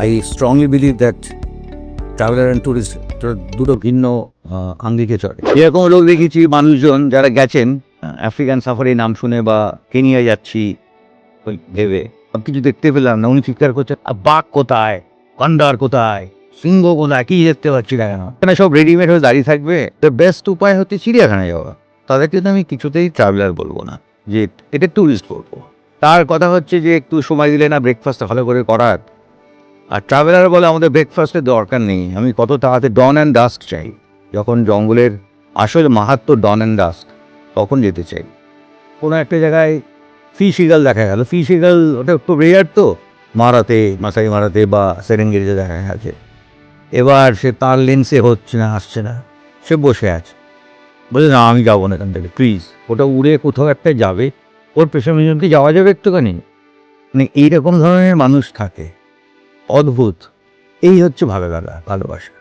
I strongly believe that traveller and tourist দুটো ভিন্ন আঙ্গিকে চলে। এরকম লোক দেখেছি মানুষজন যারা গেছেন আফ্রিকান সাফারি নাম শুনে বা কেনিয়া যাচ্ছি ওই ভেবে সব কিছু দেখতে পেলাম না, উনি চিৎকার করছেন বাঘ কোথায়, গন্ডার কোথায়, সিংহ কোথায়, কি দেখতে পাচ্ছি না কেন? এখানে সব রেডিমেড হয়ে দাঁড়িয়ে থাকবে। দ্য বেস্ট উপায় হচ্ছে চিড়িয়াখানায় যাওয়া। তাদেরকে তো আমি কিছুতেই ট্রাভেলার বলবো না, যে এটা ট্যুরিস্ট বলবো। তার কথা হচ্ছে যে একটু সময় দিলে না ব্রেকফাস্টটা ভালো করে করার। আর ট্রাভেলার বলে আমাদের ব্রেকফাস্টের দরকার নেই, আমি কত তাড়াতাড়ি ডন অ্যান্ড ডাস্ক চাই। যখন জঙ্গলের আসলে মাহাত্ম্য ডন অ্যান্ড ডাস্ক, তখন যেতে চাই। কোনো একটা জায়গায় ফিশ ইগল দেখা গেল, ফিশ ইগল ওটা একটু রেয়ার, তো মারাতে মাসাই মারাতে বা সেরেঙ্গেরিতে দেখা গেছে। এবার সে তার লেন্সে হচ্ছে না, আসছে না, সে বসে আছে, বলে না আমি যাবো না এখান থেকে প্লিজ। ওটা উড়ে কোথাও একটা যাবে, ওর পেছনে কি যাওয়া যাবে একটুখানি? মানে এইরকম ধরনের মানুষ থাকে, অদ্ভুত। এই হচ্ছে ভালোবাসা।